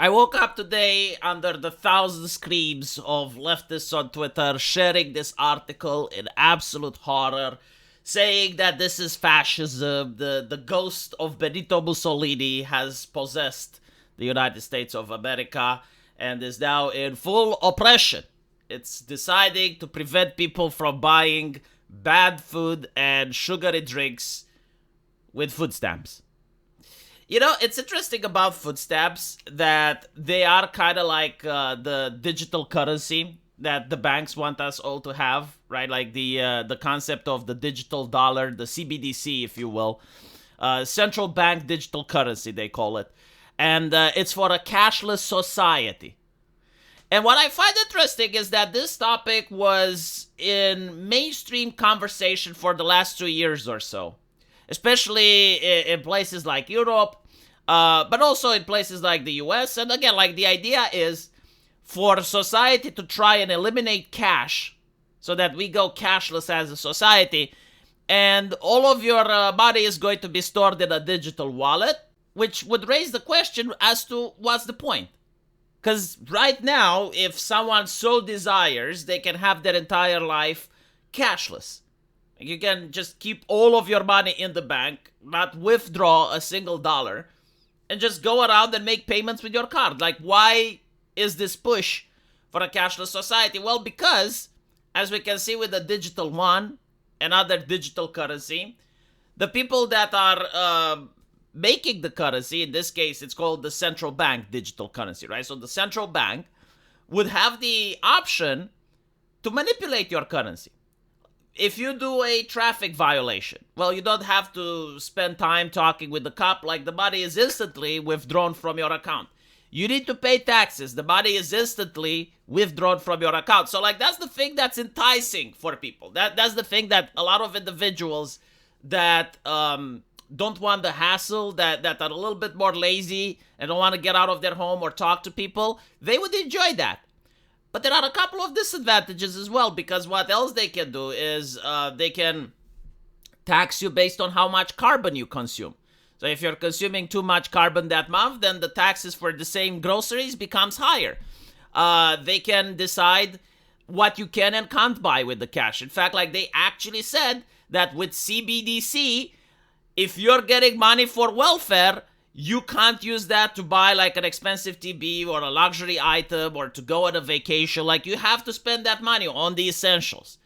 I woke up today under the thousand screams of leftists on Twitter sharing this article in absolute horror, saying that this is fascism. The ghost of Benito Mussolini has possessed the United States of America and is now in full oppression. It's deciding to prevent people from buying bad food and sugary drinks with food stamps. You know, it's interesting about food stamps that they are kind of like the digital currency that the banks want us all to have, right? Like the concept of the digital dollar, the CBDC, if you will, central bank digital currency, they call it, and it's for a cashless society. And what I find interesting is that this topic was in mainstream conversation for the last 2 years or so, especially in places like Europe, but also in places like the US. And again, like the idea is for society to try and eliminate cash so that we go cashless as a society, and all of your money is going to be stored in a digital wallet, which would raise the question as to what's the point. Because right now, if someone so desires, they can have their entire life cashless. You can just keep all of your money in the bank, not withdraw a single dollar, and just go around and make payments with your card. Like, why is this push for a cashless society? Well, because, as we can see with the digital yuan and other digital currency, the people that are making the currency, in this case, it's called the central bank digital currency, right? So the central bank would have the option to manipulate your currency. If you do a traffic violation, well, you don't have to spend time talking with the cop. Like, the money is instantly withdrawn from your account. You need to pay taxes. The money is instantly withdrawn from your account. So, like, that's the thing that's enticing for people. That's the thing that a lot of individuals that don't want the hassle, that are a little bit more lazy and don't want to get out of their home or talk to people, they would enjoy that. But there are a couple of disadvantages as well, because what else they can do is they can tax you based on how much carbon you consume. So if you're consuming too much carbon that month, then the taxes for the same groceries becomes higher. They can decide what you can and can't buy with the cash. In fact, like, they actually said that with CBDC, if you're getting money for welfare, you can't use that to buy like an expensive TV or a luxury item or to go on a vacation. Like, you have to spend that money on the essentials.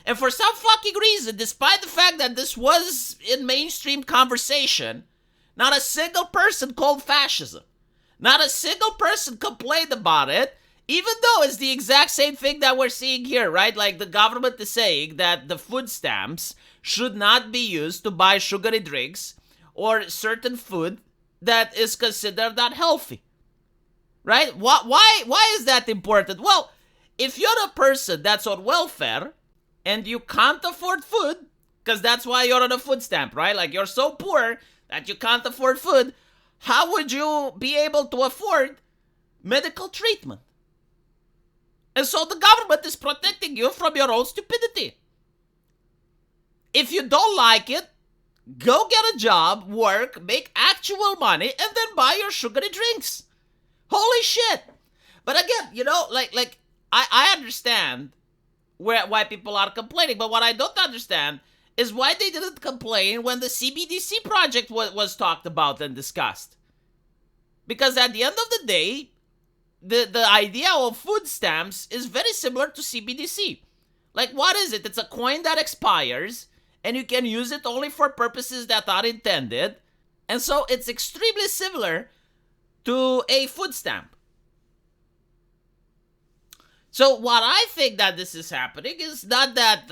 And for some fucking reason, despite the fact that this was in mainstream conversation, not a single person called fascism. Not a single person complained about it, even though it's the exact same thing that we're seeing here, right? Like, the government is saying that the food stamps should not be used to buy sugary drinks or certain food that is considered unhealthy, right? Why is that important? Well, if you're a person that's on welfare and you can't afford food, because that's why you're on a food stamp, right? Like, you're so poor that you can't afford food, how would you be able to afford medical treatment? And so the government is protecting you from your own stupidity. If you don't like it, go get a job, work, make actual money, and then buy your sugary drinks. Holy shit. But again, you know, like I understand why people are complaining, but what I don't understand is why they didn't complain when the CBDC project was talked about and discussed. Because at the end of the day, the idea of food stamps is very similar to CBDC. Like, what is it? It's a coin that expires, and you can use it only for purposes that are intended. And so it's extremely similar to a food stamp. So what I think that this is happening is not that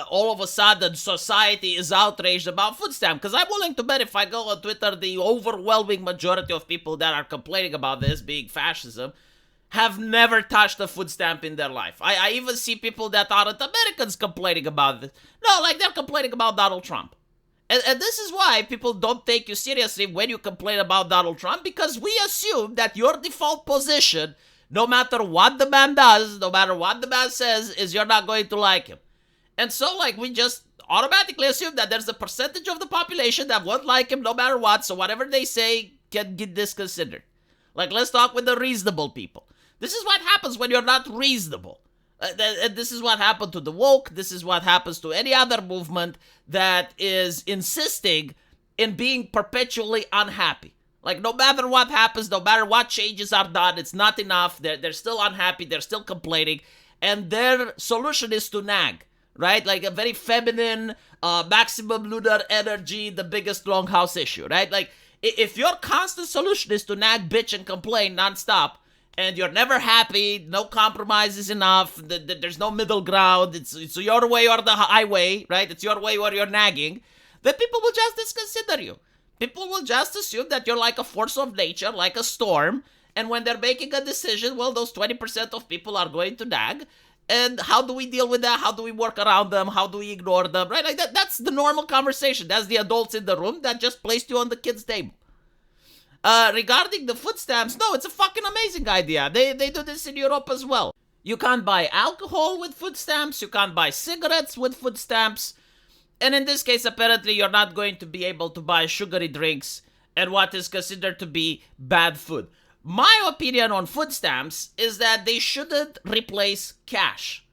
all of a sudden society is outraged about food stamp, because I'm willing to bet if I go on Twitter, the overwhelming majority of people that are complaining about this being fascism have never touched a food stamp in their life. I even see people that aren't Americans complaining about this. No, like, they're complaining about Donald Trump. And this is why people don't take you seriously when you complain about Donald Trump, because we assume that your default position, no matter what the man does, no matter what the man says, is you're not going to like him. And so, like, we just automatically assume that there's a percentage of the population that won't like him no matter what, so whatever they say can get disconsidered. Like, let's talk with the reasonable people. This is what happens when you're not reasonable. This is what happened to the woke. This is what happens to any other movement that is insisting in being perpetually unhappy. Like, no matter what happens, no matter what changes are done, it's not enough. They're still unhappy. They're still complaining. And their solution is to nag, right? Like a very feminine, maximum lunar energy, the biggest longhouse issue, right? Like, if your constant solution is to nag, bitch, and complain nonstop, and you're never happy, no compromise is enough, there's no middle ground, it's your way or the highway, right? It's your way or you're nagging, then people will just disconsider you. People will just assume that you're like a force of nature, like a storm, and when they're making a decision, well, those 20% of people are going to nag, and how do we deal with that? How do we work around them? How do we ignore them, right? Like that's the normal conversation. That's the adults in the room that just placed you on the kids' table. Regarding the food stamps, no, it's a fucking amazing idea. They do this in Europe as well. You can't buy alcohol with food stamps. You can't buy cigarettes with food stamps. And in this case, apparently, you're not going to be able to buy sugary drinks and what is considered to be bad food. My opinion on food stamps is that they shouldn't replace cash.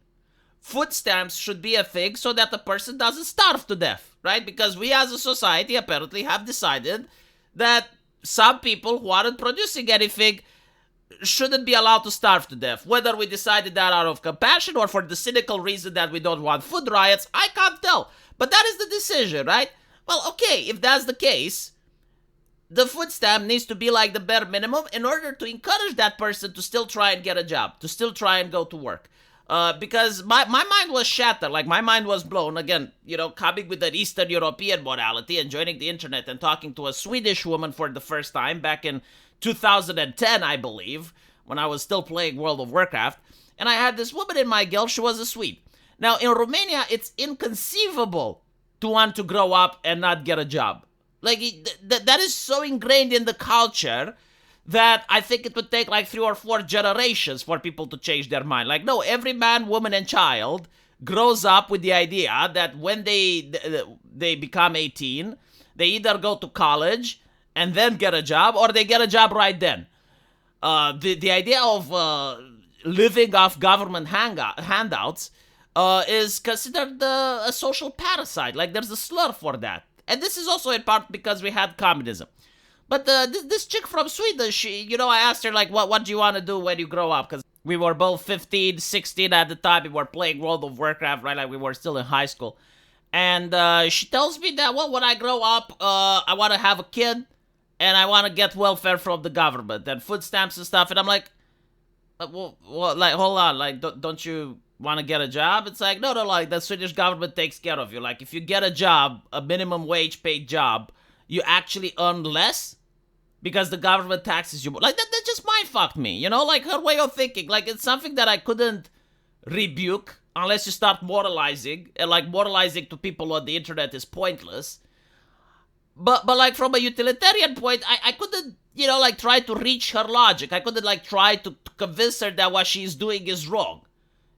Food stamps should be a thing so that the person doesn't starve to death, right? Because we as a society apparently have decided that some people who aren't producing anything shouldn't be allowed to starve to death. Whether we decided that out of compassion or for the cynical reason that we don't want food riots, I can't tell. But that is the decision, right? Well, okay, if that's the case, the food stamp needs to be like the bare minimum in order to encourage that person to still try and get a job, to still try and go to work. Because my mind was shattered, like my mind was blown, again, coming with an Eastern European morality and joining the internet and talking to a Swedish woman for the first time back in 2010, I believe, when I was still playing World of Warcraft, and I had this woman in my guild, she was a Swede. Now, in Romania, it's inconceivable to want to grow up and not get a job. Like, that is so ingrained in the culture that I think it would take like 3 or 4 generations for people to change their mind. Like, no, every man, woman, and child grows up with the idea that when they become 18, they either go to college and then get a job, or they get a job right then. The idea of living off government handouts is considered a social parasite. Like, there's a slur for that. And this is also in part because we had communism. But this chick from Sweden, I asked her, like, what do you want to do when you grow up? Because we were both 15, 16 at the time. We were playing World of Warcraft, right? Like, we were still in high school. And she tells me that, well, when I grow up, I want to have a kid. And I want to get welfare from the government and food stamps and stuff. And I'm like, well, like, hold on. Like, don't you want to get a job? It's like, no, like, the Swedish government takes care of you. Like, if you get a job, a minimum wage paid job, you actually earn less because the government taxes you more. Like, that just mind-fucked me, like her way of thinking. Like, it's something that I couldn't rebuke unless you start moralizing. And, like, moralizing to people on the internet is pointless. But like, from a utilitarian point, I couldn't, like, try to reach her logic. I couldn't, like, try to convince her that what she's doing is wrong.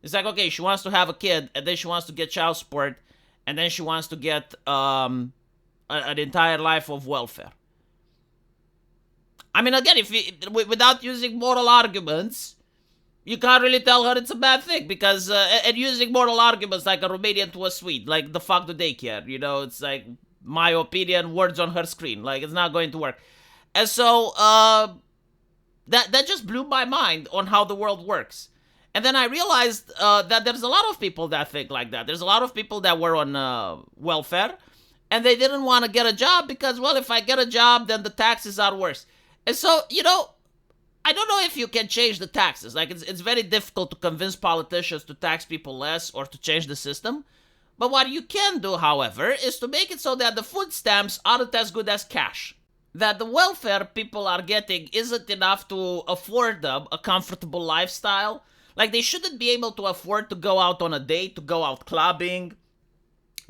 It's like, okay, she wants to have a kid, and then she wants to get child support, and then she wants to get an entire life of welfare. I mean, again, without using moral arguments, you can't really tell her it's a bad thing, because, and using moral arguments like a Romanian to a Swede, like, the fuck do they care? It's like, my opinion, words on her screen. Like, it's not going to work. And so, that just blew my mind on how the world works. And then I realized that there's a lot of people that think like that. There's a lot of people that were on welfare, and they didn't want to get a job because, well, if I get a job, then the taxes are worse. And so, I don't know if you can change the taxes. Like, it's very difficult to convince politicians to tax people less or to change the system. But what you can do, however, is to make it so that the food stamps aren't as good as cash. That the welfare people are getting isn't enough to afford them a comfortable lifestyle. Like, they shouldn't be able to afford to go out on a date, to go out clubbing,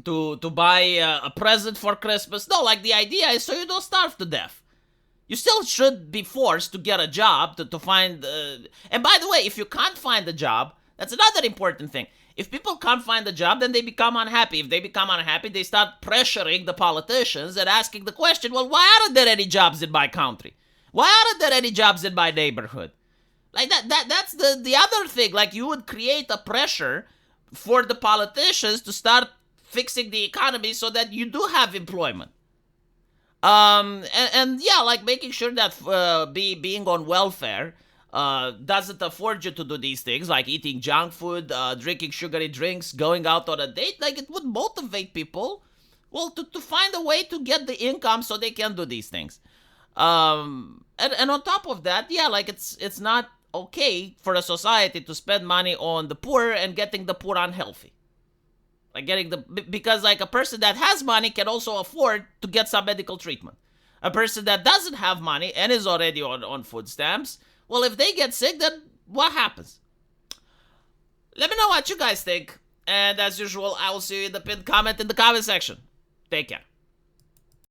to buy a present for Christmas. No, like, the idea is so you don't starve to death. You still should be forced to get a job, to find... And by the way, if you can't find a job, that's another important thing. If people can't find a job, then they become unhappy. If they become unhappy, they start pressuring the politicians and asking the question, well, why aren't there any jobs in my country? Why aren't there any jobs in my neighborhood? Like that's the other thing. Like, you would create a pressure for the politicians to start fixing the economy so that you do have employment. And yeah, like making sure that being on welfare doesn't afford you to do these things, like eating junk food, drinking sugary drinks, going out on a date. Like, it would motivate people, well, to find a way to get the income so they can do these things. And on top of that, yeah, like it's not okay for a society to spend money on the poor and getting the poor unhealthy. Like, because like a person that has money can also afford to get some medical treatment. A person that doesn't have money and is already on food stamps, well, if they get sick, then what happens? Let me know what you guys think. And as usual, I will see you in the pinned comment in the comment section. Take care.